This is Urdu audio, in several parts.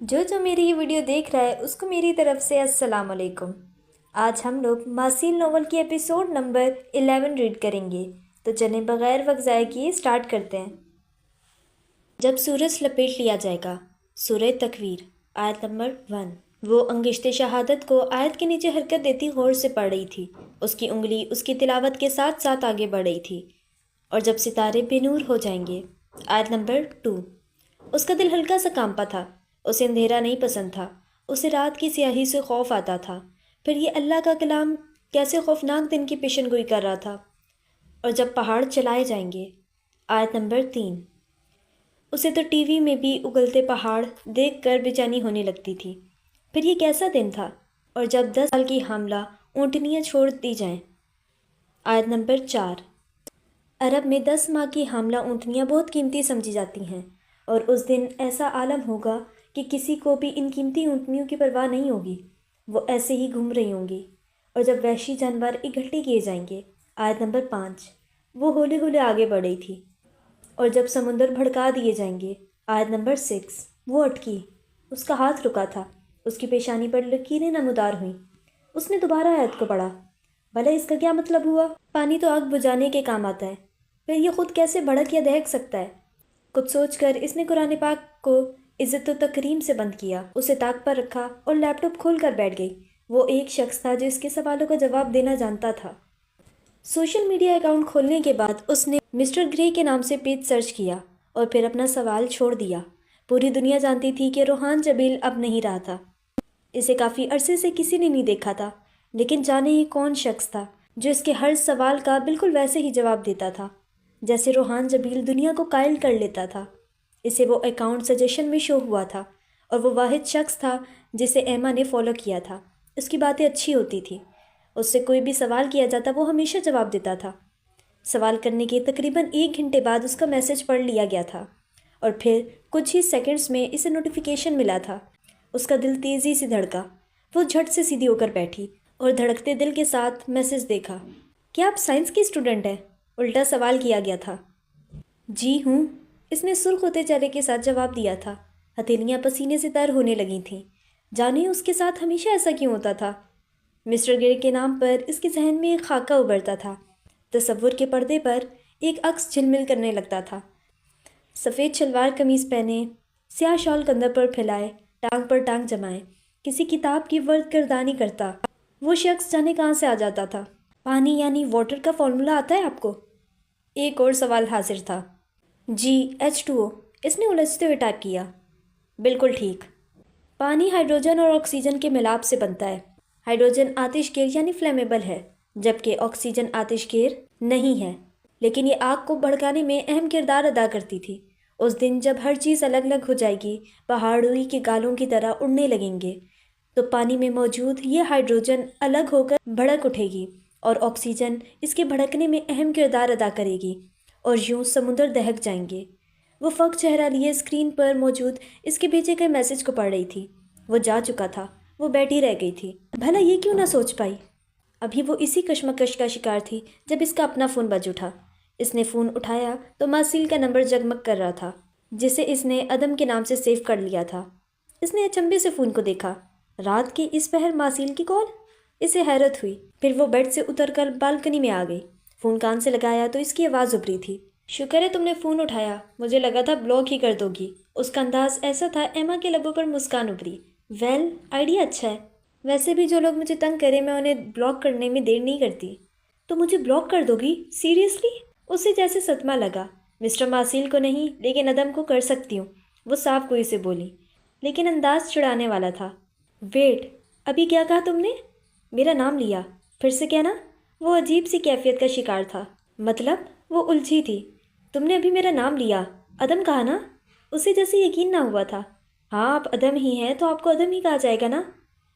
جو میری یہ ویڈیو دیکھ رہا ہے اس کو میری طرف سے السلام علیکم۔ آج ہم لوگ ماسیل ناول کی ایپیسوڈ نمبر 11 ریڈ کریں گے، تو چلیں بغیر وقت ضائع کیے سٹارٹ کرتے ہیں۔ جب سورج لپیٹ لیا جائے گا، سورہ تکویر آیت نمبر 1۔ وہ انگشت شہادت کو آیت کے نیچے حرکت دیتی غور سے پڑھ رہی تھی۔ اس کی انگلی اس کی تلاوت کے ساتھ ساتھ آگے بڑھ رہی تھی۔ اور جب ستارے بے نور ہو جائیں گے، آیت نمبر 2۔ اس کا دل ہلکا سا کانپا تھا۔ اسے اندھیرا نہیں پسند تھا، اسے رات کی سیاہی سے خوف آتا تھا۔ پھر یہ اللہ کا کلام کیسے خوفناک دن کی پیشن گوئی کر رہا تھا۔ اور جب پہاڑ چلائے جائیں گے، آیت نمبر 3۔ اسے تو ٹی وی میں بھی اگلتے پہاڑ دیکھ کر بے چینی ہونے لگتی تھی۔ پھر یہ کیسا دن تھا؟ اور جب 10 سال کی حاملہ اونٹنیاں چھوڑ دی جائیں، آیت نمبر 4۔ عرب میں 10 ماہ کی حاملہ اونٹنیاں بہت قیمتی سمجھی جاتی ہیں، اور اس دن ایسا عالم ہوگا کہ کسی کو بھی ان قیمتی اونٹنیوں کی پرواہ نہیں ہوگی، وہ ایسے ہی گھوم رہی ہوں گی۔ اور جب وحشی جانور اکٹھے کیے جائیں گے، آیت نمبر 5۔ وہ ہولے ہولے آگے بڑھ رہی تھی۔ اور جب سمندر بھڑکا دیے جائیں گے، آیت نمبر 6۔ وہ اٹکی، اس کا ہاتھ رکا تھا، اس کی پیشانی پر لکیریں نمودار ہوئیں۔ اس نے دوبارہ آیت کو پڑھا۔ بھلا اس کا کیا مطلب ہوا؟ پانی تو آگ بجھانے کے کام آتا ہے، پھر یہ خود کیسے بھڑک یا دہک سکتا ہے؟ کچھ سوچ کر اس نے قرآن پاک کو عزت و تکریم سے بند کیا، اسے طاق پر رکھا اور لیپ ٹاپ کھول کر بیٹھ گئی۔ وہ ایک شخص تھا جو اس کے سوالوں کا جواب دینا جانتا تھا۔ سوشل میڈیا اکاؤنٹ کھولنے کے بعد اس نے مسٹر گرے کے نام سے پیج سرچ کیا اور پھر اپنا سوال چھوڑ دیا۔ پوری دنیا جانتی تھی کہ روحان جبیل اب نہیں رہا تھا۔ اسے کافی عرصے سے کسی نے نہیں دیکھا تھا، لیکن جانے ہی کون شخص تھا جو اس کے ہر سوال کا بالکل ویسے ہی جواب دیتا تھا جیسے روحان جبیل دنیا کو قائل کر لیتا تھا۔ اسے وہ اکاؤنٹ سجیشن میں شو ہوا تھا، اور وہ واحد شخص تھا جسے ایما نے فالو کیا تھا۔ اس کی باتیں اچھی ہوتی تھی، اس سے کوئی بھی سوال کیا جاتا وہ ہمیشہ جواب دیتا تھا۔ سوال کرنے کے تقریباً 1 گھنٹے بعد اس کا میسج پڑھ لیا گیا تھا، اور پھر کچھ ہی سیکنڈز میں اسے نوٹیفیکیشن ملا تھا۔ اس کا دل تیزی سے دھڑکا۔ وہ جھٹ سے سیدھی ہو کر بیٹھی اور دھڑکتے دل کے ساتھ میسج دیکھا۔ کیا آپ سائنس کی اسٹوڈنٹ ہیں؟ الٹا سوال کیا گیا تھا۔ جی ہوں، اس نے سرخ ہوتے چہرے کے ساتھ جواب دیا تھا۔ ہتھیلیاں پسینے سے تر ہونے لگی تھیں۔ جانے اس کے ساتھ ہمیشہ ایسا کیوں ہوتا تھا؟ مسٹر گرے کے نام پر اس کے ذہن میں ایک خاکہ ابھرتا تھا۔ تصور کے پردے پر ایک عکس جھلمل کرنے لگتا تھا۔ سفید شلوار قمیض پہنے، سیاہ شال کندھر پر پھیلائے، ٹانگ پر ٹانگ جمائے، کسی کتاب کی ورد گردانی کرتا وہ شخص جانے کہاں سے آ جاتا تھا؟ پانی یعنی واٹر کا فارمولا آتا ہے آپ کو؟ ایک اور سوال حاضر تھا۔ جی H2O، اس نے الجھتے ہوئے ٹائپ کیا۔ بالکل ٹھیک۔ پانی ہائیڈروجن اور آکسیجن کے ملاپ سے بنتا ہے۔ ہائیڈروجن آتش گیر یعنی فلیمیبل ہے، جبکہ آکسیجن آتش گیر نہیں ہے، لیکن یہ آگ کو بھڑکانے میں اہم کردار ادا کرتی تھی۔ اس دن جب ہر چیز الگ الگ ہو جائے گی، پہاڑ روئی کے گالوں کی طرح اڑنے لگیں گے، تو پانی میں موجود یہ ہائیڈروجن الگ ہو کر بھڑک اٹھے گی، اور آکسیجن اس کے بھڑکنے میں اہم کردار ادا کرے گی، اور یوں سمندر دہک جائیں گے۔ وہ فق چہرہ لیے اسکرین پر موجود اس کے بھیجے گئے میسج کو پڑھ رہی تھی۔ وہ جا چکا تھا، وہ بیٹھی رہ گئی تھی۔ بھلا یہ کیوں نہ سوچ پائی؟ ابھی وہ اسی کشمکش کا شکار تھی جب اس کا اپنا فون بج اٹھا۔ اس نے فون اٹھایا تو ماسیل کا نمبر جگمگ کر رہا تھا، جسے اس نے عدم کے نام سے سیو کر لیا تھا۔ اس نے اچنبھے سے فون کو دیکھا۔ رات کے اس پہر ماسیل کی کال؟ اسے حیرت ہوئی۔ پھر وہ بیڈ سے اتر کر بالکنی میں آ گئی۔ فون کان سے لگایا تو اس کی آواز ابھری تھی۔ شکر ہے تم نے فون اٹھایا، مجھے لگا تھا بلاک ہی کر دو گی۔ اس کا انداز ایسا تھا ایما کے لبوں پر مسکان ابھری۔ ویل، آئیڈیا اچھا ہے۔ ویسے بھی جو لوگ مجھے تنگ کریں میں انہیں بلاک کرنے میں دیر نہیں کرتی۔ تو مجھے بلاک کر دو گی؟ سیریسلی؟ اسے جیسے صدمہ لگا۔ مسٹر ماسیل کو نہیں، لیکن عدم کو کر سکتی ہوں، وہ صاف کوئی سے بولی، لیکن انداز چڑھانے والا تھا۔ ویٹ، ابھی کیا کہا تم نے؟ میرا نام لیا، پھر سے کہنا۔ وہ عجیب سی کیفیت کا شکار تھا۔ مطلب؟ وہ الجھی تھی۔ تم نے ابھی میرا نام لیا، عدم کہا نا؟ اسے جیسے یقین نہ ہوا تھا۔ ہاں، آپ عدم ہی ہیں تو آپ کو عدم ہی کہا جائے گا نا۔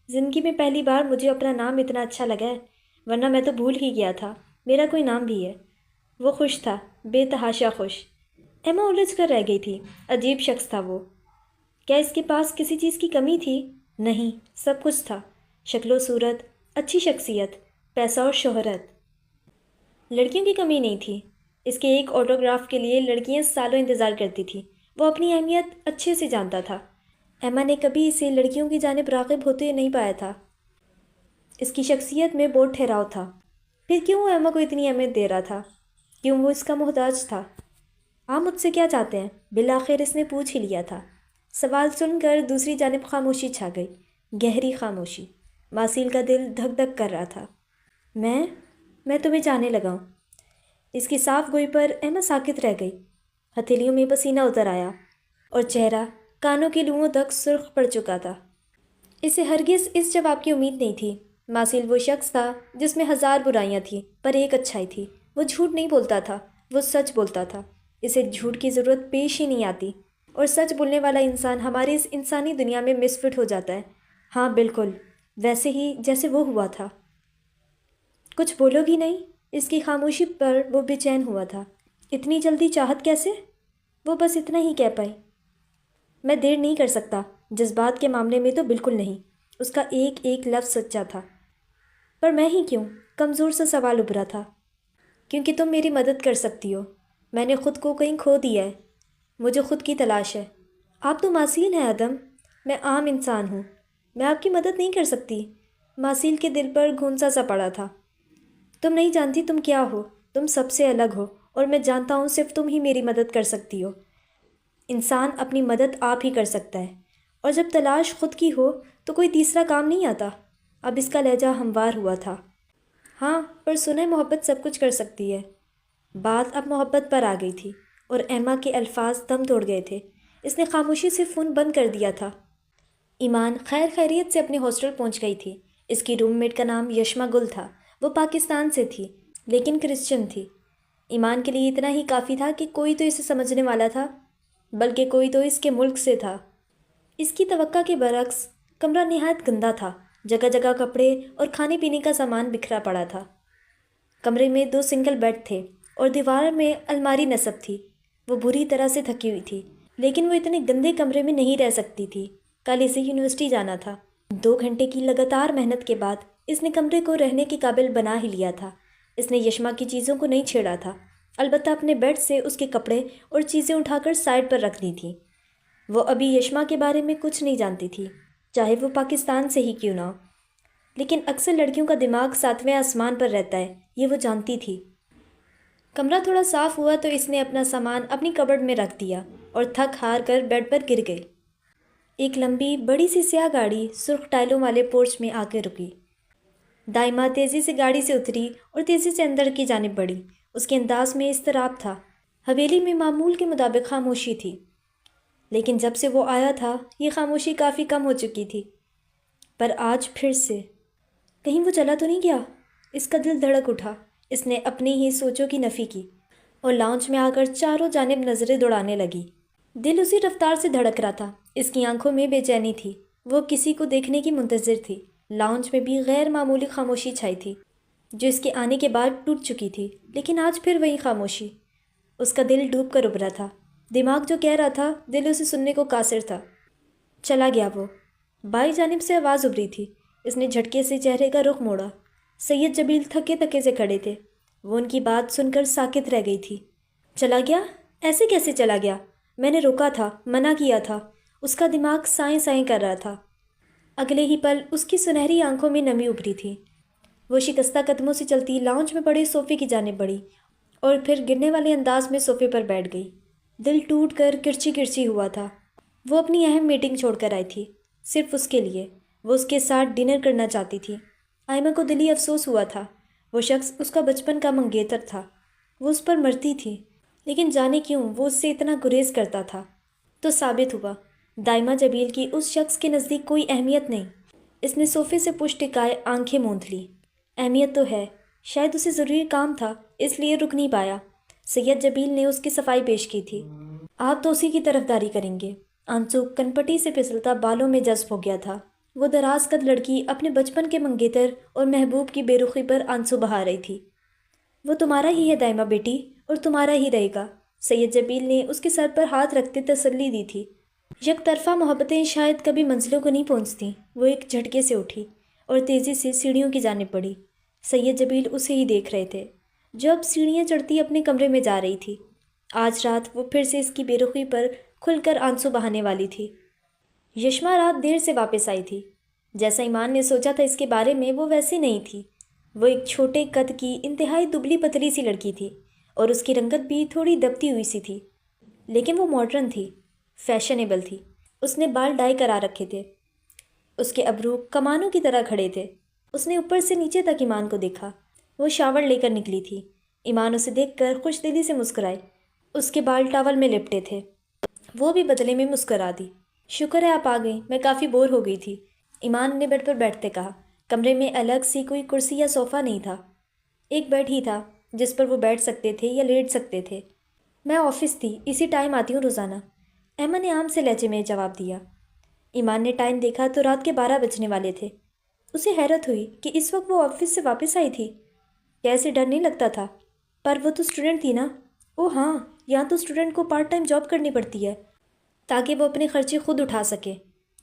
زندگی میں پہلی بار مجھے اپنا نام اتنا اچھا لگا ہے، ورنہ میں تو بھول ہی گیا تھا میرا کوئی نام بھی ہے۔ وہ خوش تھا، بے تحاشا خوش۔ ایما الجھ کر رہ گئی تھی۔ عجیب شخص تھا وہ۔ کیا اس کے پاس کسی چیز کی کمی تھی؟ نہیں، سب کچھ تھا۔ شکل و صورت، اچھی شخصیت، پیسہ اور شہرت۔ لڑکیوں کی کمی نہیں تھی۔ اس کے ایک آٹوگراف کے لیے لڑکیاں سالوں انتظار کرتی تھیں۔ وہ اپنی اہمیت اچھے سے جانتا تھا۔ ایما نے کبھی اسے لڑکیوں کی جانب راغب ہوتے نہیں پایا تھا۔ اس کی شخصیت میں بہت ٹھہراؤ تھا۔ پھر کیوں وہ ایما کو اتنی اہمیت دے رہا تھا؟ کیوں وہ اس کا محتاج تھا؟ آپ مجھ سے کیا چاہتے ہیں؟ بالآخر اس نے پوچھ ہی لیا تھا۔ سوال سن کر دوسری جانب خاموشی چھا گئی، گہری خاموشی۔ ماسیل کا دل دھک دھک کر رہا تھا۔ میں تمہیں چاہنے لگا ہوں۔ اس کی صاف گوئی پر ایما ساکت رہ گئی۔ ہتھیلیوں میں پسینہ اتر آیا اور چہرہ کانوں کی لوؤں تک سرخ پڑ چکا تھا۔ اسے ہرگز اس جواب کی امید نہیں تھی۔ ماسیل وہ شخص تھا جس میں ہزار برائیاں تھیں پر ایک اچھائی تھی۔ وہ جھوٹ نہیں بولتا تھا، وہ سچ بولتا تھا۔ اسے جھوٹ کی ضرورت پیش ہی نہیں آتی، اور سچ بولنے والا انسان ہماری اس انسانی دنیا میں مس فٹ ہو جاتا ہے۔ ہاں بالکل ویسے ہی جیسے وہ ہوا تھا۔ کچھ بولو گی نہیں؟ اس کی خاموشی پر وہ بے چین ہوا تھا۔ اتنی جلدی چاہت کیسے؟ وہ بس اتنا ہی کہہ پائی، میں دیر نہیں کر سکتا۔ جذبات کے معاملے میں تو بالکل نہیں۔ اس کا ایک ایک لفظ سچا تھا۔ پر میں ہی کیوں؟ کمزور سا سوال ابھرا تھا۔ کیونکہ تم میری مدد کر سکتی ہو۔ میں نے خود کو کہیں کھو دیا ہے، مجھے خود کی تلاش ہے۔ آپ تو ماسیل ہیں آدم، میں عام انسان ہوں، میں آپ کی مدد نہیں کر سکتی۔ ماسیل کے دل پر گھونسا سا پڑا تھا۔ تم نہیں جانتی تم کیا ہو، تم سب سے الگ ہو، اور میں جانتا ہوں صرف تم ہی میری مدد کر سکتی ہو۔ انسان اپنی مدد آپ ہی کر سکتا ہے، اور جب تلاش خود کی ہو تو کوئی تیسرا کام نہیں آتا۔ اب اس کا لہجہ ہموار ہوا تھا۔ ہاں پر سنیں محبت سب کچھ کر سکتی ہے۔ بات اب محبت پر آ گئی تھی، اور ایما کے الفاظ دم توڑ گئے تھے۔ اس نے خاموشی سے فون بند کر دیا تھا۔ ایمان خیر خیریت سے اپنے ہاسٹل پہنچ گئی تھی۔ اس کی روم میٹ کا نام یشما گل تھا۔ وہ پاکستان سے تھی لیکن کرسچن تھی۔ ایمان کے لیے اتنا ہی کافی تھا کہ کوئی تو اسے سمجھنے والا تھا، بلکہ کوئی تو اس کے ملک سے تھا۔ اس کی توقع کے برعکس کمرہ نہایت گندا تھا۔ جگہ جگہ کپڑے اور کھانے پینے کا سامان بکھرا پڑا تھا۔ کمرے میں 2 سنگل بیڈ تھے اور دیوار میں الماری نصب تھی۔ وہ بری طرح سے تھکی ہوئی تھی، لیکن وہ اتنے گندے کمرے میں نہیں رہ سکتی تھی۔ کل اسے یونیورسٹی جانا تھا۔ 2 گھنٹے کی لگاتار محنت کے بعد اس نے کمرے کو رہنے کے قابل بنا ہی لیا تھا۔ اس نے یشما کی چیزوں کو نہیں چھیڑا تھا، البتہ اپنے بیڈ سے اس کے کپڑے اور چیزیں اٹھا کر سائڈ پر رکھ دی تھیں۔ وہ ابھی یشما کے بارے میں کچھ نہیں جانتی تھی، چاہے وہ پاکستان سے ہی کیوں نہ ہو۔ لیکن اکثر لڑکیوں کا دماغ 7ویں آسمان پر رہتا ہے، یہ وہ جانتی تھی۔ کمرہ تھوڑا صاف ہوا تو اس نے اپنا سامان اپنی کبرڈ میں رکھ دیا اور تھک ہار کر بیڈ پر گر گئی۔ ایک لمبی بڑی سی سیاہ گاڑی سرخ ٹائلوں والے پورچ میں آ کے رکی۔ دائمہ تیزی سے گاڑی سے اتری اور تیزی سے اندر کی جانب بڑھی۔ اس کے انداز میں اضطراب تھا۔ حویلی میں معمول کے مطابق خاموشی تھی، لیکن جب سے وہ آیا تھا یہ خاموشی کافی کم ہو چکی تھی۔ پر آج پھر سے کہیں وہ چلا تو نہیں گیا؟ اس کا دل دھڑک اٹھا۔ اس نے اپنی ہی سوچوں کی نفی کی اور لاؤنج میں آ کر چاروں جانب نظریں دوڑانے لگی۔ دل اسی رفتار سے دھڑک رہا تھا۔ اس کی آنکھوں میں بے چینی تھی، وہ کسی کو دیکھنے کی منتظر تھی۔ لاؤنج میں بھی غیر معمولی خاموشی چھائی تھی، جو اس کے آنے کے بعد ٹوٹ چکی تھی، لیکن آج پھر وہی خاموشی۔ اس کا دل ڈوب کر ابھرا تھا۔ دماغ جو کہہ رہا تھا، دل اسے سننے کو قاصر تھا۔ چلا گیا وہ۔ بائیں جانب سے آواز ابھری تھی۔ اس نے جھٹکے سے چہرے کا رخ موڑا۔ سید جبیل تھکے تھکے سے کھڑے تھے۔ وہ ان کی بات سن کر ساکت رہ گئی تھی۔ چلا گیا؟ ایسے کیسے چلا گیا؟ میں نے روکا تھا، منع کیا تھا۔ اس کا دماغ سائیں سائیں کر رہا تھا۔ اگلے ہی پل اس کی سنہری آنکھوں میں نمی ابھری تھی۔ وہ شکستہ قدموں سے چلتی لاؤنج میں پڑے صوفے کی جانب بڑھی اور پھر گرنے والے انداز میں صوفے پر بیٹھ گئی۔ دل ٹوٹ کر کرچی کرچی ہوا تھا۔ وہ اپنی اہم میٹنگ چھوڑ کر آئی تھی، صرف اس کے لیے۔ وہ اس کے ساتھ ڈنر کرنا چاہتی تھی۔ آئمہ کو دلی افسوس ہوا تھا۔ وہ شخص اس کا بچپن کا منگیتر تھا۔ وہ اس پر مرتی تھی، لیکن جانے کیوں وہ اس سے اتنا گریز کرتا تھا۔ تو ثابت ہوا دائمہ جبیل کی اس شخص کے نزدیک کوئی اہمیت نہیں۔ اس نے صوفے سے پشت ٹکائے آنکھیں موند لی۔ اہمیت تو ہے، شاید اسے ضروری کام تھا اس لیے رک نہیں پایا۔ سید جبیل نے اس کی صفائی پیش کی تھی۔ آپ تو اسی کی طرفداری کریں گے۔ آنسو کنپٹی سے پھسلتا بالوں میں جذب ہو گیا تھا۔ وہ دراز قد لڑکی اپنے بچپن کے منگیتر اور محبوب کی بے رخی پر آنسو بہا رہی تھی۔ وہ تمہارا ہی ہے دائمہ بیٹی، اور تمہارا ہی رہے گا۔ سید جبیل نے اس کے سر پر ہاتھ رکھتے تسلی دی تھی۔ یک طرفہ محبتیں شاید کبھی منزلوں کو نہیں پہنچتیں۔ وہ ایک جھٹکے سے اٹھی اور تیزی سے سیڑھیوں کی جانب بڑھی۔ سید جبیل اسے ہی دیکھ رہے تھے، جو اب سیڑھیاں چڑھتی اپنے کمرے میں جا رہی تھی۔ آج رات وہ پھر سے اس کی بے رخی پر کھل کر آنسو بہانے والی تھی۔ یشما رات دیر سے واپس آئی تھی۔ جیسا ایمان نے سوچا تھا اس کے بارے میں، وہ ویسی نہیں تھی۔ وہ ایک چھوٹے قد کی انتہائی دبلی پتلی سی لڑکی تھی، اور اس کی رنگت بھی تھوڑی دبتی ہوئی سی تھی، لیکن وہ ماڈرن تھی، فیشنیبل تھی۔ اس نے بال ڈائی کرا رکھے تھے، اس کے ابرو کمانوں کی طرح کھڑے تھے۔ اس نے اوپر سے نیچے تک ایمان کو دیکھا۔ وہ شاور لے کر نکلی تھی۔ ایمان اسے دیکھ کر خوش دلی سے مسکرائی۔ اس کے بال ٹاول میں لپٹے تھے۔ وہ بھی بدلے میں مسکرا دی۔ شکر ہے آپ آ گئیں، میں کافی بور ہو گئی تھی، ایمان نے بیڈ پر بیٹھتے کہا۔ کمرے میں الگ سی کوئی کرسی یا صوفہ نہیں تھا، ایک بیڈ ہی تھا جس پر وہ بیٹھ سکتے تھے یا لیٹ سکتے تھے۔ میں آفس تھی، اسی ٹائم آتی ہوں روزانہ، ایما نے عام سے لہجے میں جواب دیا۔ ایمان نے ٹائم دیکھا تو رات کے 12 بجنے والے تھے۔ اسے حیرت ہوئی کہ اس وقت وہ آفس سے واپس آئی تھی۔ کیا اسے ڈر نہیں لگتا تھا؟ پر وہ تو اسٹوڈنٹ تھی نا۔ اوہ ہاں، یہاں تو اسٹوڈنٹ کو پارٹ ٹائم جاب کرنی پڑتی ہے تاکہ وہ اپنے خرچے خود اٹھا سکے۔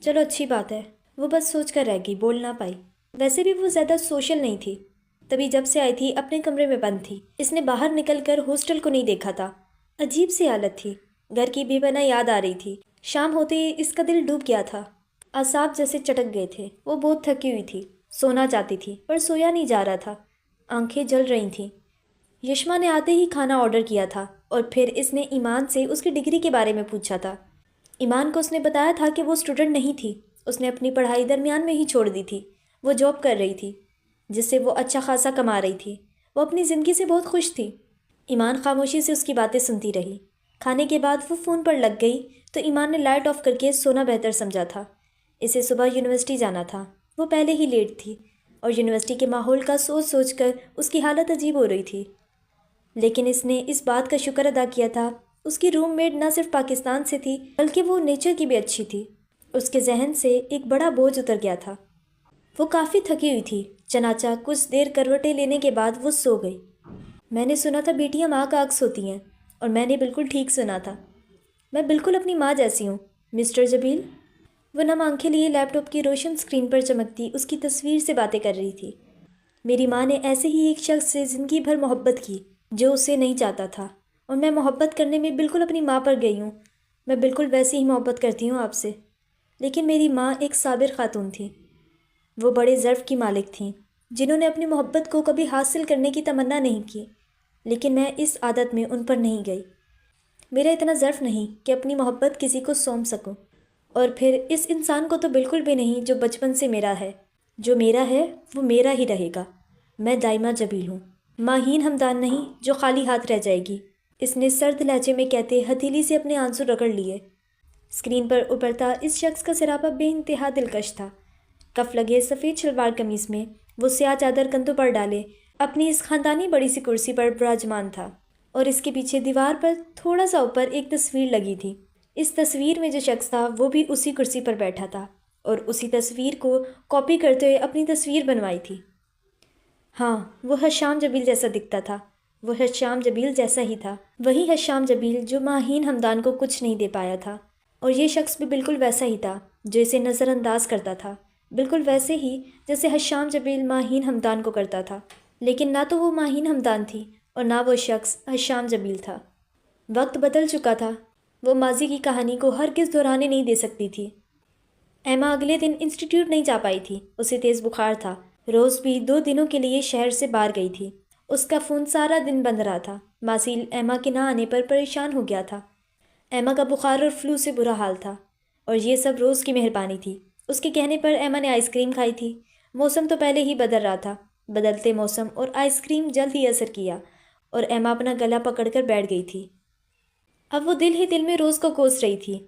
چلو اچھی بات ہے، وہ بس سوچ کر رہ گئی، بول نہ پائی۔ ویسے بھی وہ زیادہ سوشل نہیں تھی، تبھی جب سے آئی تھی اپنے کمرے میں بند تھی۔ اس نے باہر نکل کر ہاسٹل کو نہیں دیکھا تھا۔ عجیب سی حالت تھی، گھر کی بے پناہ یاد آ رہی تھی۔ شام ہوتے ہی اس کا دل ڈوب گیا تھا، اعصاب جیسے چٹک گئے تھے۔ وہ بہت تھکی ہوئی تھی، سونا چاہتی تھی پر سویا نہیں جا رہا تھا، آنکھیں جل رہی تھیں۔ یشما نے آتے ہی کھانا آرڈر کیا تھا، اور پھر اس نے ایمان سے اس کی ڈگری کے بارے میں پوچھا تھا۔ ایمان کو اس نے بتایا تھا کہ وہ اسٹوڈنٹ نہیں تھی، اس نے اپنی پڑھائی درمیان میں ہی چھوڑ دی تھی۔ وہ جاب کر رہی تھی جس سے وہ اچھا خاصا کما رہی تھی۔ وہ اپنی زندگی سے بہت خوش تھی۔ ایمان خاموشی سے اس کی باتیں سنتی رہی۔ کھانے کے بعد وہ فون پر لگ گئی تو ایمان نے لائٹ آف کر کے سونا بہتر سمجھا تھا۔ اسے صبح یونیورسٹی جانا تھا، وہ پہلے ہی لیٹ تھی، اور یونیورسٹی کے ماحول کا سوچ سوچ کر اس کی حالت عجیب ہو رہی تھی۔ لیکن اس نے اس بات کا شکر ادا کیا تھا، اس کی روم میٹ نہ صرف پاکستان سے تھی بلکہ وہ نیچر کی بھی اچھی تھی۔ اس کے ذہن سے ایک بڑا بوجھ اتر گیا تھا۔ وہ کافی تھکی ہوئی تھی، چنانچہ کچھ دیر کروٹیں لینے کے بعد وہ سو گئی۔ میں نے سنا تھا بیٹیاں ماں کا عکس ہوتی ہیں، اور میں نے بالکل ٹھیک سنا تھا۔ میں بالکل اپنی ماں جیسی ہوں، مسٹر جبیل۔ وہ نم آنکھیں لیے لیپ ٹاپ کی روشن سکرین پر چمکتی اس کی تصویر سے باتیں کر رہی تھی۔ میری ماں نے ایسے ہی ایک شخص سے زندگی بھر محبت کی جو اسے نہیں چاہتا تھا، اور میں محبت کرنے میں بالکل اپنی ماں پر گئی ہوں۔ میں بالکل ویسی ہی محبت کرتی ہوں آپ سے۔ لیکن میری ماں ایک صابر خاتون تھی، وہ بڑے ظرف کی مالک تھیں جنہوں نے اپنی محبت کو کبھی حاصل کرنے کی تمنا نہیں کی، لیکن میں اس عادت میں ان پر نہیں گئی۔ میرا اتنا ظرف نہیں کہ اپنی محبت کسی کو سونپ سکوں، اور پھر اس انسان کو تو بالکل بھی نہیں جو بچپن سے میرا ہے۔ جو میرا ہے وہ میرا ہی رہے گا۔ میں دائمہ جبیل ہوں، ماہین ہمدان نہیں جو خالی ہاتھ رہ جائے گی۔ اس نے سرد لہجے میں کہتے ہتھیلی سے اپنے آنسو رگڑ لیے۔ اسکرین پر ابھرتا اس شخص کا سراپا بے انتہا دلکش تھا۔ کف لگے سفید شلوار قمیص میں وہ سیاہ چادر کندھوں پر ڈالے اپنی اس خاندانی بڑی سی کرسی پر براجمان تھا، اور اس کے پیچھے دیوار پر تھوڑا سا اوپر ایک تصویر لگی تھی۔ اس تصویر میں جو شخص تھا وہ بھی اسی کرسی پر بیٹھا تھا، اور اسی تصویر کو کاپی کرتے ہوئے اپنی تصویر بنوائی تھی۔ ہاں، وہ حشام جبیل جیسا دکھتا تھا، وہ حشام جبیل جیسا ہی تھا، وہی حشام جبیل جو ماہین ہمدان کو کچھ نہیں دے پایا تھا۔ اور یہ شخص بھی بالکل ویسا ہی تھا جو اسے نظر انداز کرتا تھا، بالکل ویسے ہی جیسے حشام جبیل ماہین ہمدان کو کرتا تھا۔ لیکن نہ تو وہ ماہین ہمدان تھی اور نہ وہ شخص حشام جبیل تھا۔ وقت بدل چکا تھا، وہ ماضی کی کہانی کو ہرگز دہرانے نہیں دے سکتی تھی۔ ایما اگلے دن انسٹیٹیوٹ نہیں جا پائی تھی، اسے تیز بخار تھا۔ روز بھی 2 دنوں کے لیے شہر سے باہر گئی تھی، اس کا فون سارا دن بند رہا تھا۔ ماسیل ایما کے نہ آنے پر پریشان ہو گیا تھا۔ ایما کا بخار اور فلو سے برا حال تھا، اور یہ سب روز کی مہربانی تھی۔ اس کے کہنے پر ایما نے آئس کریم کھائی تھی۔ موسم تو پہلے ہی بدل رہا تھا، بدلتے موسم اور آئس کریم جلد ہی اثر کیا، اور ایما اپنا گلا پکڑ کر بیٹھ گئی تھی۔ اب وہ دل ہی دل میں روز کو کوس رہی تھی،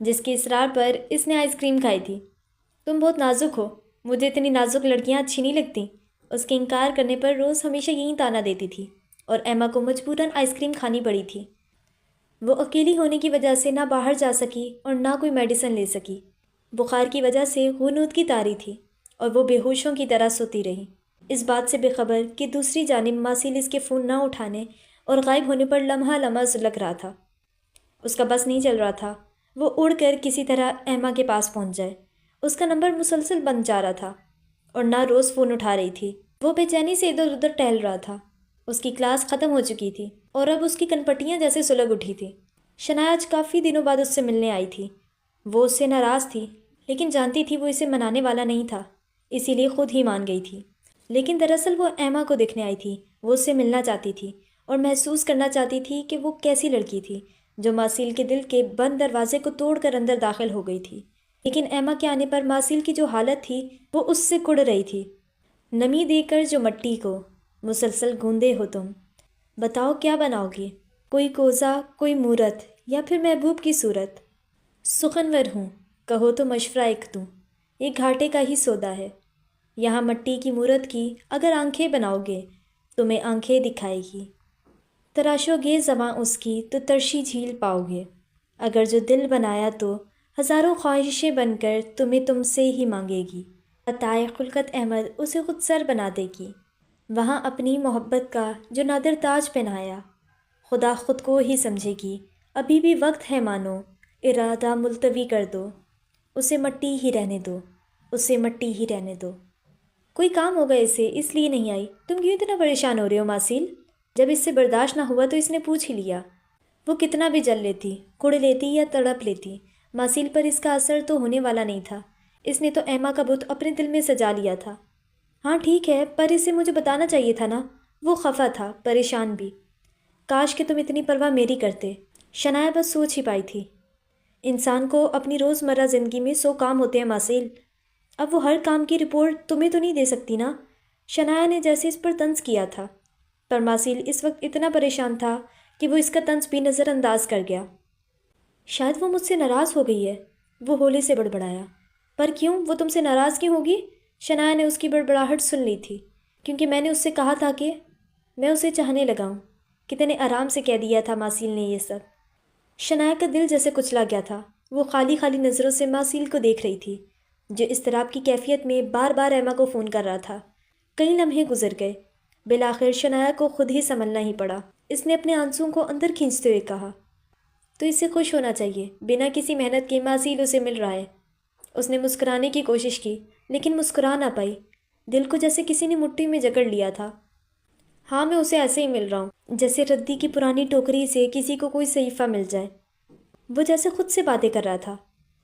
جس کے اصرار پر اس نے آئس کریم کھائی تھی۔ تم بہت نازک ہو، مجھے اتنی نازک لڑکیاں اچھی نہیں لگتی۔ اس کے انکار کرنے پر روز ہمیشہ یہی تانا دیتی تھی، اور ایما کو مجبوراً آئس کریم کھانی پڑی تھی۔ وہ اکیلی ہونے کی وجہ سے نہ باہر جا سکی اور نہ کوئی میڈیسن لے سکی۔ بخار کی وجہ سے غنودگی طاری تھی، اور وہ بے ہوشوں کی طرح سوتی رہی، اس بات سے بے خبر کہ دوسری جانب ماسیل اس کے فون نہ اٹھانے اور غائب ہونے پر لمحہ لمحہ سلگ رہا تھا۔ اس کا بس نہیں چل رہا تھا، وہ اڑ کر کسی طرح ایما کے پاس پہنچ جائے۔ اس کا نمبر مسلسل بند جا رہا تھا، اور نہ روز فون اٹھا رہی تھی۔ وہ بے چینی سے ادھر ادھر ٹہل رہا تھا۔ اس کی کلاس ختم ہو چکی تھی، اور اب اس کی کنپٹیاں جیسے سلگ اٹھی تھیں۔ شنایا آج کافی دنوں بعد اس سے ملنے آئی تھی۔ وہ اس سے ناراض تھی، لیکن جانتی تھی وہ اسے منانے والا نہیں تھا، اسی لیے خود ہی مان گئی تھی۔ لیکن دراصل وہ ایما کو دیکھنے آئی تھی، وہ اس سے ملنا چاہتی تھی اور محسوس کرنا چاہتی تھی کہ وہ کیسی لڑکی تھی جو ماسیل کے دل کے بند دروازے کو توڑ کر اندر داخل ہو گئی تھی۔ لیکن ایما کے آنے پر ماسیل کی جو حالت تھی وہ اس سے کڑ رہی تھی۔ نمی دے کر جو مٹی کو مسلسل گوندے ہو تم، بتاؤ کیا بناؤ گی؟ کوئی کوزہ، کوئی مورت، یا پھر محبوب کی صورت؟ سخنور ہوں، کہو تو مشورہ ایک دوں، یہ گھاٹے کا ہی سودا ہے۔ یہاں مٹی کی مورت کی اگر آنکھیں بناؤ گے تمہیں آنکھیں دکھائے گی، تراشو گے زباں اس کی تو ترشی جھیل پاؤ گے۔ اگر جو دل بنایا تو ہزاروں خواہشیں بن کر تمہیں تم سے ہی مانگے گی۔ عطائے خلقت احمد اسے خود سر بنا دے گی، وہاں اپنی محبت کا جو نادر تاج پہنایا، خدا خود کو ہی سمجھے گی۔ ابھی بھی وقت ہے مانو، ارادہ ملتوی کر دو، اسے مٹی ہی رہنے دو، اسے مٹی ہی رہنے دو۔ کوئی کام ہوگا اسے اس لیے نہیں آئی، تم کیوں اتنا پریشان ہو رہے ہو ماسیل؟ جب اس سے برداشت نہ ہوا تو اس نے پوچھ ہی لیا۔ وہ کتنا بھی جل لیتی، کڑ لیتی یا تڑپ لیتی، ماسیل پر اس کا اثر تو ہونے والا نہیں تھا۔ اس نے تو ایما کا بت اپنے دل میں سجا لیا تھا۔ ہاں ٹھیک ہے، پر اسے مجھے بتانا چاہیے تھا نا۔ وہ خفا تھا، پریشان بھی۔ کاش کہ تم اتنی پرواہ میری کرتے۔ شنایا بس سوچ ہی پائی تھی۔ انسان کو اپنی روزمرہ زندگی میں 100 کام ہوتے ہیں ماسیل، اب وہ ہر کام کی رپورٹ تمہیں تو نہیں دے سکتی نا۔ شنایا نے جیسے اس پر طنز کیا تھا، پر ماسیل اس وقت اتنا پریشان تھا کہ وہ اس کا طنز بھی نظر انداز کر گیا۔ شاید وہ مجھ سے ناراض ہو گئی ہے، وہ ہولے سے بڑبڑایا۔ پر کیوں؟ وہ تم سے ناراض کیوں ہوگی؟ شنایا نے اس کی بڑبڑاہٹ سن لی تھی۔ کیونکہ میں نے اس سے کہا تھا کہ میں اسے چاہنے لگا ہوں۔ کتنے آرام سے کہہ دیا تھا ماسیل نے یہ سب۔ شنایا کا دل جیسے کچلا گیا تھا، وہ خالی خالی نظروں سے ماسیل کو دیکھ رہی تھی جو اضطراب کی کیفیت میں بار بار ایما کو فون کر رہا تھا۔ کئی لمحے گزر گئے، بالآخر شنایا کو خود ہی سنبھلنا ہی پڑا۔ اس نے اپنے آنسوں کو اندر کھینچتے ہوئے کہا، تو اسے خوش ہونا چاہیے، بنا کسی محنت کے ماسیل اسے مل رہا ہے۔ اس نے مسکرانے کی کوشش کی لیکن مسکرا نہ پائی، دل کو جیسے کسی نے مٹھی میں جکڑ لیا تھا۔ ہاں میں اسے ایسے ہی مل رہا ہوں جیسے ردی کی پرانی ٹوکری سے کسی کو کوئی صحیفہ مل جائے۔ وہ جیسے خود سے باتیں کر رہا تھا۔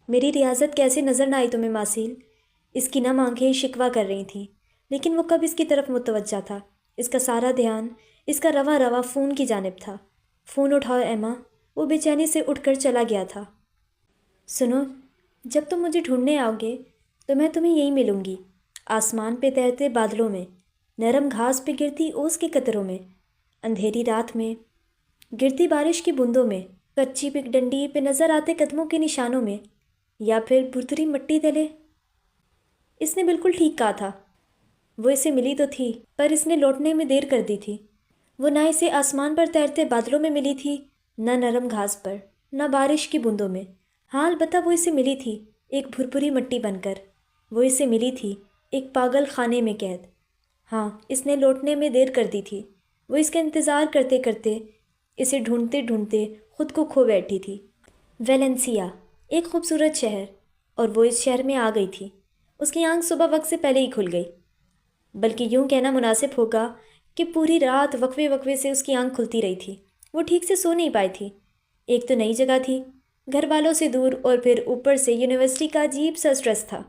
میری ریاضت کیسے نظر نہ آئی تمہیں ماسیل؟ اس کی نم آنکھیں شکوہ کر رہی تھیں، لیکن وہ کب اس کی طرف متوجہ تھا؟ اس کا سارا دھیان اس کا رواں رواں فون کی جانب تھا۔ فون اٹھاؤ ایما، وہ بے چینی سے اٹھ کر چلا گیا تھا۔ سنو، جب تم مجھے ڈھونڈنے آؤ گے تو میں تمہیں یہیں ملوں گی، آسمان پہ تیرتے بادلوں میں، نرم گھاس پہ گرتی اوس کے قطروں میں، اندھیری رات میں گرتی بارش کی بوندوں میں، کچی پک ڈنڈی پہ نظر آتے قدموں کے نشانوں میں، یا پھر بھرتری مٹی تلے۔ اس نے بالکل ٹھیک کہا تھا۔ وہ اسے ملی تو تھی، پر اس نے لوٹنے میں دیر کر دی تھی۔ وہ نہ اسے آسمان پر تیرتے بادلوں میں ملی تھی، نہ نرم گھاس پر، نہ بارش کی بوندوں میں۔ ہاں البتہ وہ اسے ملی تھی ایک بھرپری مٹی بن کر، وہ اسے ملی تھی ایک پاگل خانے میں قید۔ ہاں اس نے لوٹنے میں دیر کر دی تھی، وہ اس کا انتظار کرتے کرتے، اسے ڈھونڈتے ڈھونڈتے خود کو کھو بیٹھی تھی۔ ویلنسیا ایک خوبصورت شہر، اور وہ اس شہر میں آ گئی تھی۔ اس کی آنکھ صبح وقت سے پہلے ہی کھل گئی، بلکہ یوں کہنا مناسب ہوگا کہ پوری رات وقفے وقفے سے اس کی آنکھ کھلتی رہی تھی۔ وہ ٹھیک سے سو نہیں پائی تھی۔ ایک تو نئی جگہ تھی، گھر والوں سے دور، اور پھر اوپر سے یونیورسٹی کا عجیب سا اسٹریس تھا۔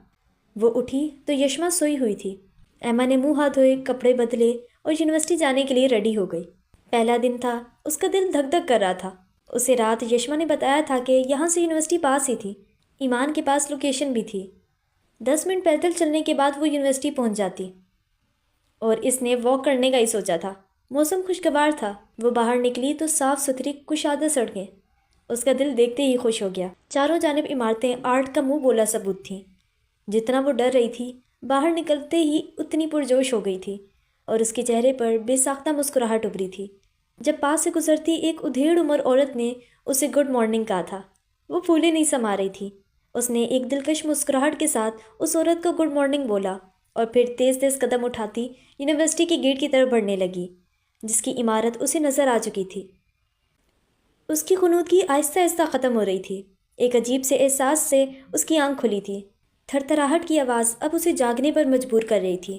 وہ اٹھی تو یشما سوئی ہوئی تھی۔ ایما نے منہ ہاتھ دھوئے، کپڑے بدلے اور یونیورسٹی جانے کے لیے ریڈی ہو گئی۔ پہلا دن تھا، اس کا دل دھک دھک کر رہا تھا۔ اسے رات یشما نے بتایا تھا کہ یہاں سے یونیورسٹی پاس ہی تھی، ایمان کے پاس لوکیشن بھی تھی۔ 10 منٹ پیدل چلنے کے بعد وہ یونیورسٹی پہنچ جاتی، اور اس نے واک کرنے کا ہی سوچا تھا۔ موسم خوشگوار تھا، وہ باہر نکلی تو صاف ستھری کشادہ سڑکیں، اس کا دل دیکھتے ہی خوش ہو گیا۔ چاروں جانب عمارتیں آرٹ کا منہ بولا ثبوت تھیں۔ جتنا وہ ڈر رہی تھی، باہر نکلتے ہی اتنی پرجوش ہو گئی تھی، اور اس کے چہرے پر بے ساختہ مسکراہٹ ابھری تھی۔ جب پاس سے گزرتی ایک ادھیڑ عمر عورت نے اسے گڈ مارننگ کہا تھا، وہ پھولے نہیں سما رہی تھی۔ اس نے ایک دلکش مسکراہٹ کے ساتھ اس عورت کو گڈ مارننگ بولا، اور پھر تیز تیز قدم اٹھاتی یونیورسٹی کے گیٹ کی طرف بڑھنے لگی، جس کی عمارت اسے نظر آ چکی تھی۔ اس کی غنودگی آہستہ آہستہ ختم ہو رہی تھی۔ ایک عجیب سے احساس سے اس کی آنکھ کھلی تھی۔ تھر تھراہٹ کی آواز اب اسے جاگنے پر مجبور کر رہی تھی۔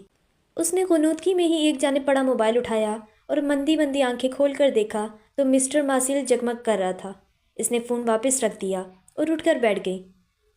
اس نے غنودگی میں ہی ایک جانب پڑا موبائل اٹھایا اور مندی مندی آنکھیں کھول کر دیکھا تو مسٹر ماسیل جگمگ کر رہا تھا۔ اس نے فون واپس رکھ دیا اور اٹھ کر بیٹھ گئی۔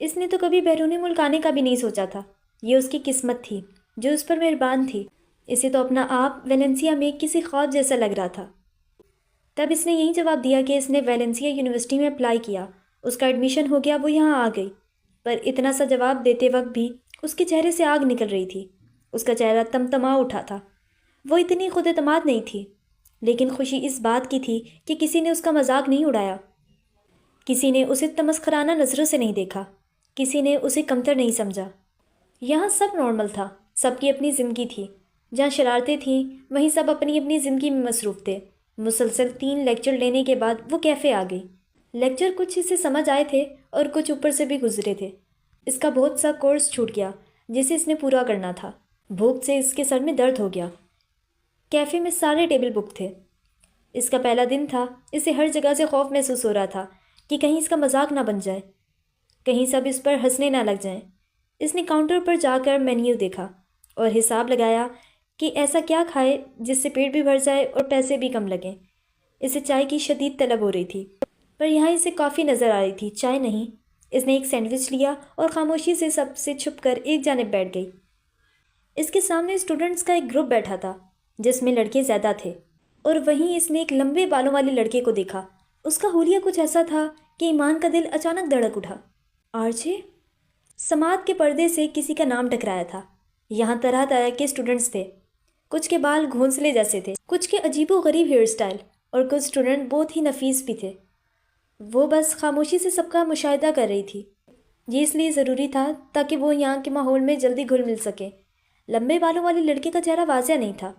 اس نے تو کبھی بیرون ملک آنے کا بھی نہیں سوچا تھا۔ یہ اس کی قسمت تھی جو اس پر مہربان تھی۔ اسے تو اپنا آپ ویلنسیا میں کسی خواب جیسا لگ رہا تھا۔ تب اس نے یہی جواب دیا کہ اس نے ویلنسیا یونیورسٹی میں اپلائی کیا، اس کا ایڈمیشن ہو گیا، وہ یہاں آ گئی۔ پر اتنا سا جواب دیتے وقت بھی اس کے چہرے سے آگ نکل رہی تھی۔ اس کا چہرہ تمتما اٹھا تھا۔ وہ اتنی خود اعتماد نہیں تھی، لیکن خوشی اس بات کی تھی کہ کسی نے اس کا مذاق نہیں اڑایا، کسی نے اسے تمسخرانہ نظروں سے نہیں دیکھا، کسی نے اسے کمتر نہیں سمجھا۔ یہاں سب نارمل تھا، سب کی اپنی زندگی تھی۔ جہاں شرارتیں تھیں وہیں سب اپنی اپنی زندگی میں مصروف تھے۔ مسلسل 3 لیکچر لینے کے بعد وہ کیفے آ گئی۔ لیکچر کچھ اسے سمجھ آئے تھے اور کچھ اوپر سے بھی گزرے تھے۔ اس کا بہت سا کورس چھوٹ گیا جسے اس نے پورا کرنا تھا۔ بھوک سے اس کے سر میں درد ہو گیا۔ کیفے میں سارے ٹیبل بک تھے۔ اس کا پہلا دن تھا، اسے ہر جگہ سے خوف محسوس ہو رہا تھا کہ کہیں اس کا مذاق نہ بن جائے، کہیں سب اس پر ہنسنے نہ لگ جائیں۔ اس نے کاؤنٹر پر جا کر مینیو دیکھا اور حساب لگایا کہ ایسا کیا کھائے جس سے پیٹ بھی بھر جائے اور پیسے بھی کم لگیں۔ اسے چائے کی شدید طلب ہو رہی تھی، پر یہاں اسے کافی نظر آ رہی تھی، چائے نہیں۔ اس نے ایک سینڈوچ لیا اور خاموشی سے سب سے چھپ کر ایک جانب بیٹھ گئی۔ اس کے سامنے اسٹوڈنٹس کا ایک گروپ بیٹھا تھا جس میں لڑکے زیادہ تھے، اور وہیں اس نے ایک لمبے بالوں والے لڑکے کو دیکھا۔ اس کا حلیہ کچھ ایسا تھا کہ ایمان کا دل اچانک دھڑک اٹھا۔ آرجے؟ سماعت کے پردے سے کسی کا نام ٹکرایا تھا۔ یہاں طرح طرح کے اسٹوڈنٹس تھے، کچھ کے بال گھونسلے جیسے تھے، کچھ کے عجیب و غریب ہیئر سٹائل، اور کچھ اسٹوڈنٹ بہت ہی نفیس بھی تھے۔ وہ بس خاموشی سے سب کا مشاہدہ کر رہی تھی۔ یہ اس لیے ضروری تھا تاکہ وہ یہاں کے ماحول میں جلدی گھل مل سکے۔ لمبے بالوں والے لڑکے کا چہرہ واضح نہیں تھا،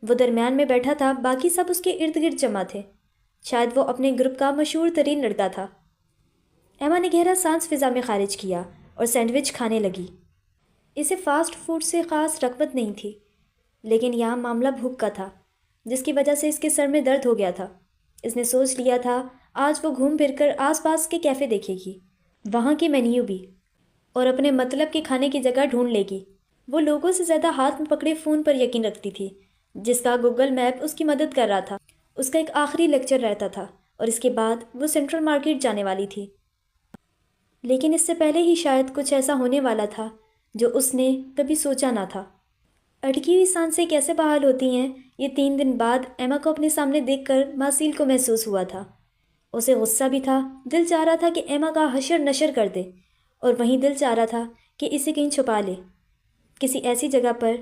وہ درمیان میں بیٹھا تھا، باقی سب اس کے ارد گرد جمع تھے۔ شاید وہ اپنے گروپ کا مشہور ترین لڑکا تھا۔ ایما نے گہرا سانس فضا میں خارج کیا اور سینڈوچ کھانے لگی۔ اسے فاسٹ فوڈ سے خاص رغبت نہیں تھی، لیکن یہاں معاملہ بھوک کا تھا جس کی وجہ سے اس کے سر میں درد ہو گیا تھا۔ اس نے سوچ لیا تھا آج وہ گھوم پھر کر آس پاس کے کیفے دیکھے گی، وہاں کے مینیو بھی، اور اپنے مطلب کے کھانے کی جگہ ڈھونڈ لے گی۔ وہ لوگوں سے زیادہ ہاتھ میں پکڑے فون پر یقین رکھتی تھی جس کا گوگل میپ اس کی مدد کر رہا تھا۔ اس کا ایک آخری لیکچر رہتا تھا اور اس کے بعد وہ سینٹرل مارکیٹ جانے والی تھی، لیکن اس سے پہلے ہی شاید کچھ ایسا ہونے والا تھا جو اس نے کبھی سوچا نہ تھا۔ اٹکی ہوئی سانسیں کیسے بحال ہوتی ہیں، یہ 3 دن بعد ایما کو اپنے سامنے دیکھ کر ماسیل کو محسوس ہوا تھا۔ اسے غصہ بھی تھا، دل چاہ رہا تھا کہ ایما کا حشر نشر کر دے، اور وہیں دل چاہ رہا تھا کہ اسے کہیں چھپا لے، کسی ایسی جگہ پر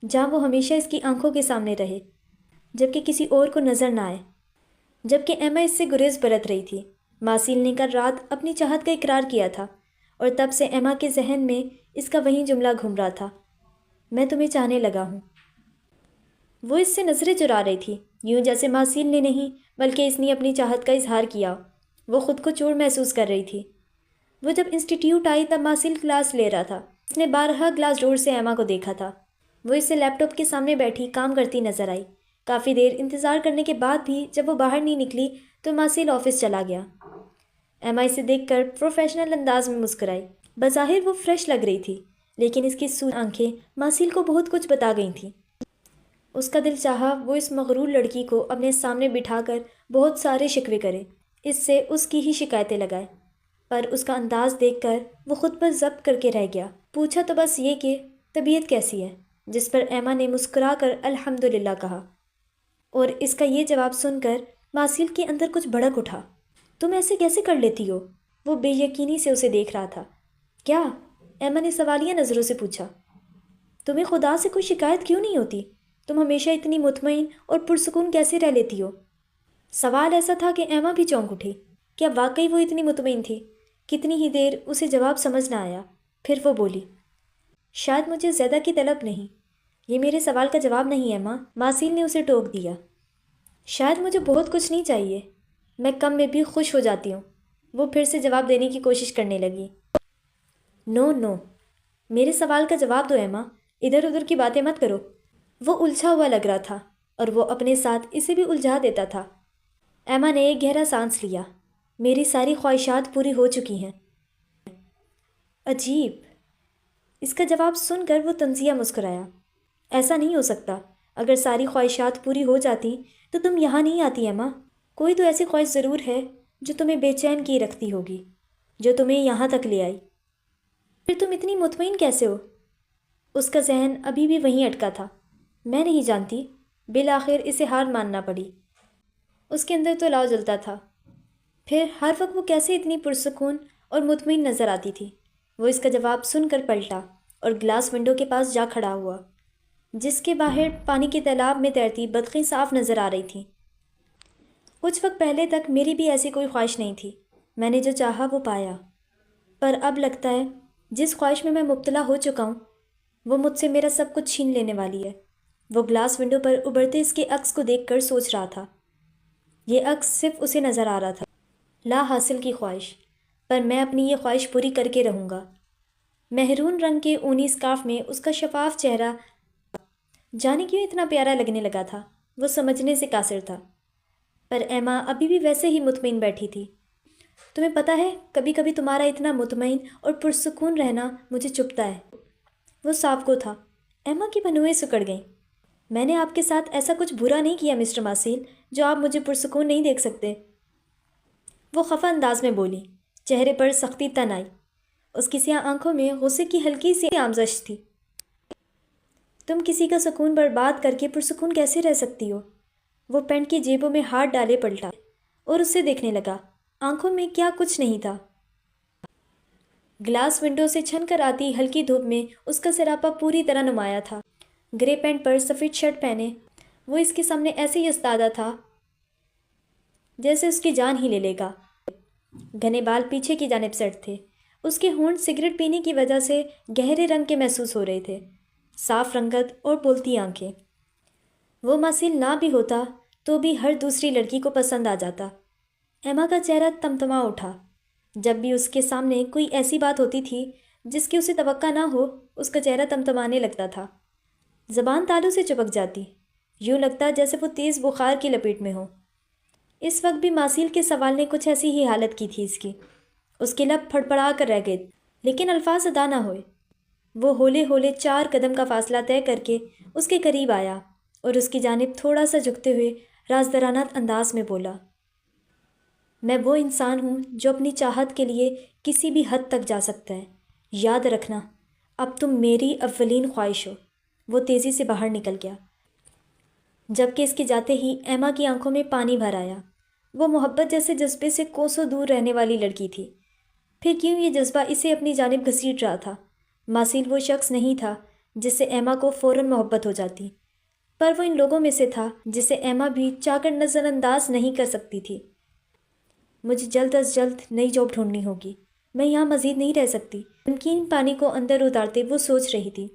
جہاں وہ ہمیشہ اس کی آنکھوں کے سامنے رہے، جبکہ کسی اور کو نظر نہ آئے۔ جبکہ ایما اس سے گریز برت رہی تھی۔ ماسیل نے کل رات اپنی چاہت کا اقرار کیا تھا، اور تب سے ایما کے ذہن میں اس کا وہی جملہ گھوم رہا تھا، میں تمہیں چاہنے لگا ہوں۔ وہ اس سے نظریں چرا رہی تھی، یوں جیسے ماسیل نے نہیں بلکہ اس نے اپنی چاہت کا اظہار کیا۔ وہ خود کو چور محسوس کر رہی تھی۔ وہ جب انسٹیٹیوٹ آئی تب ماسیل کلاس لے رہا تھا۔ اس نے بارہا گلاس ڈور سے ایما کو دیکھا تھا۔ وہ اس سے لیپ ٹاپ کے سامنے بیٹھی کام کرتی نظر آئی۔ کافی دیر انتظار کرنے کے بعد بھی جب وہ باہر نہیں نکلی تو ماسیل آفس چلا گیا۔ ایما اسے دیکھ کر پروفیشنل انداز میں مسکرائی۔ بظاہر وہ فریش لگ رہی تھی، لیکن اس کی سوج آنکھیں ماسیل کو بہت کچھ بتا گئی تھیں۔ اس کا دل چاہا وہ اس مغرور لڑکی کو اپنے سامنے بٹھا کر بہت سارے شکوے کرے، اس سے اس کی ہی شکایتیں لگائے، پر اس کا انداز دیکھ کر وہ خود پر ضبط کر کے رہ گیا۔ پوچھا تو بس یہ کہ طبیعت کیسی ہے، جس پر ایما نے مسکرا کر الحمدللہ کہا، اور اس کا یہ جواب سن کر ماسیل کے اندر کچھ بھڑک اٹھا۔ تم ایسے کیسے کر لیتی ہو؟ وہ بے یقینی سے اسے دیکھ رہا تھا۔ کیا؟ ایما نے سوالیہ نظروں سے پوچھا۔ تمہیں خدا سے کوئی شکایت کیوں نہیں ہوتی؟ تم ہمیشہ اتنی مطمئن اور پرسکون کیسے رہ لیتی ہو؟ سوال ایسا تھا کہ ایما بھی چونک اٹھی۔ کیا واقعی وہ اتنی مطمئن تھی؟ کتنی ہی دیر اسے جواب سمجھ نہ آیا، پھر وہ بولی، شاید مجھے زیادہ کی طلب نہیں۔ یہ میرے سوال کا جواب نہیں ایما، ماسیل نے اسے ٹوک دیا۔ شاید مجھے بہت کچھ نہیں چاہیے، میں کم میں بھی خوش ہو جاتی ہوں۔ وہ پھر سے جواب دینے کی کوشش کرنے لگی۔ نو نو، میرے سوال کا جواب دو ایما، ادھر ادھر کی باتیں مت کرو۔ وہ الجھا ہوا لگ رہا تھا اور وہ اپنے ساتھ اسے بھی الجھا دیتا تھا۔ ایما نے ایک گہرا سانس لیا۔ میری ساری خواہشات پوری ہو چکی ہیں۔ عجیب۔ اس کا جواب سن کر وہ طنزیہ مسکرایا۔ ایسا نہیں ہو سکتا، اگر ساری خواہشات پوری ہو جاتی تو تم یہاں نہیں آتی ایما۔ کوئی تو ایسی خواہش ضرور ہے جو تمہیں بے چین کی رکھتی ہوگی، جو تمہیں یہاں تک لے آئی۔ پھر تم اتنی مطمئن کیسے ہو؟ اس کا ذہن ابھی بھی وہیں اٹکا تھا۔ میں نہیں جانتی، بالآخر اسے ہار ماننا پڑی۔ اس کے اندر تو لاؤ جلتا تھا، پھر ہر وقت وہ کیسے اتنی پرسکون اور مطمئن نظر آتی تھی؟ وہ اس کا جواب سن کر پلٹا اور گلاس ونڈو کے پاس جا کھڑا ہوا، جس کے باہر پانی کے تالاب میں تیرتی بطخیں صاف نظر آ رہی تھیں۔ کچھ وقت پہلے تک میری بھی ایسی کوئی خواہش نہیں تھی، میں نے جو چاہا وہ پایا، پر اب لگتا ہے جس خواہش میں مبتلا ہو چکا ہوں وہ مجھ سے میرا سب کچھ چھین لینے والی ہے۔ وہ گلاس ونڈو پر ابھرتے اس کے عکس کو دیکھ کر سوچ رہا تھا۔ یہ عکس صرف اسے نظر آ رہا تھا، لا حاصل کی خواہش، پر میں اپنی یہ خواہش پوری کر کے رہوں گا۔ مہرون رنگ کے اونی اسکارف میں اس کا شفاف چہرہ جانے کیوں اتنا پیارا لگنے لگا تھا، وہ سمجھنے سے قاصر تھا، پر ایما ابھی بھی ویسے ہی مطمئن بیٹھی تھی۔ تمہیں پتہ ہے، کبھی کبھی تمہارا اتنا مطمئن اور پرسکون رہنا مجھے چبھتا ہے۔ وہ صاف کو تھا۔ ایما کی بنوئیں سکڑ گئیں۔ میں نے آپ کے ساتھ ایسا کچھ برا نہیں کیا مسٹر ماسیل جو آپ مجھے پرسکون نہیں دیکھ سکتے، وہ خفا انداز میں بولی، چہرے پر سختی تن آئی۔ اس کی سیاہ آنکھوں میں غصے کی ہلکی سی آمزش تھی۔ تم کسی کا سکون برباد کر کے پرسکون کیسے رہ سکتی ہو؟ وہ پینٹ کی جیبوں میں ہاتھ ڈالے پلٹا اور اسے دیکھنے لگا۔ آنکھوں میں کیا کچھ نہیں تھا۔ گلاس ونڈو سے چھن کر آتی ہلکی دھوپ میں اس کا سراپا پوری طرح نمایاں تھا۔ گرے پینٹ پر سفید شرٹ پہنے وہ اس کے سامنے ایسے ہی استادہ تھا جیسے اس کی جان ہی لے لے گا۔ گھنے بال پیچھے کی جانب سیٹ تھے۔ اس کے ہونٹ سگریٹ پینے کی وجہ سے گہرے رنگ کے محسوس ہو رہے تھے۔ صاف رنگت اور بولتی آنکھیں۔ وہ ماسیل نہ بھی ہوتا تو بھی ہر دوسری لڑکی کو پسند آ جاتا۔ ایما کا چہرہ تمتما اٹھا۔ جب بھی اس کے سامنے کوئی ایسی بات ہوتی تھی جس کی اسے توقع نہ ہو، اس کا چہرہ تمتمانے لگتا تھا۔ زبان تالوں سے چپک جاتی، یوں لگتا جیسے وہ تیز بخار کی لپیٹ میں ہو۔ اس وقت بھی ماسیل کے سوال نے کچھ ایسی ہی حالت کی تھی اس کی۔ اس کے لب پھڑپڑا کر رہ گئے، لیکن الفاظ ادا نہ ہوئے۔ وہ ہولے ہولے 4 قدم کا فاصلہ طے کر کے اس کے قریب آیا اور اس کی جانب تھوڑا سا جھکتے ہوئے رازدارانہ انداز میں بولا، میں وہ انسان ہوں جو اپنی چاہت کے لیے کسی بھی حد تک جا سکتا ہے۔ یاد رکھنا، اب تم میری اولین خواہش ہو۔ وہ تیزی سے باہر نکل گیا، جبکہ اس کے جاتے ہی ایما کی آنکھوں میں پانی بھر آیا۔ وہ محبت جیسے جذبے سے کوسوں دور رہنے والی لڑکی تھی، پھر کیوں یہ جذبہ اسے اپنی جانب گھسیٹ رہا تھا؟ ماسیل وہ شخص نہیں تھا جس سے ایما کو فوراً محبت ہو جاتی، پر وہ ان لوگوں میں سے تھا جسے ایما بھی چاہ کر نظر انداز نہیں کر سکتی تھی۔ مجھے جلد از جلد نئی جاب ڈھونڈنی ہوگی، میں یہاں مزید نہیں رہ سکتی۔ نمکین پانی کو اندر اتارتے وہ سوچ رہی تھی۔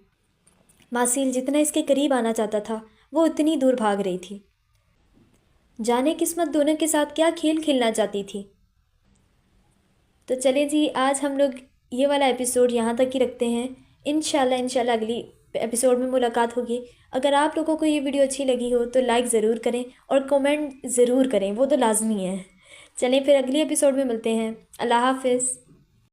ماسیل جتنا اس کے قریب آنا چاہتا تھا وہ اتنی دور بھاگ رہی تھی۔ جانے قسمت دونوں کے ساتھ کیا کھیل کھیلنا چاہتی تھی۔ تو چلیں جی، آج ہم لوگ یہ والا ایپیسوڈ یہاں تک ہی رکھتے ہیں۔ انشاءاللہ اگلی ایپیسوڈ میں ملاقات ہوگی۔ اگر آپ لوگوں کو یہ ویڈیو اچھی لگی ہو تو لائک ضرور کریں اور کومنٹ ضرور کریں، وہ تو لازمی ہے۔ چلیں پھر اگلی ایپیسوڈ میں ملتے ہیں۔ اللہ حافظ۔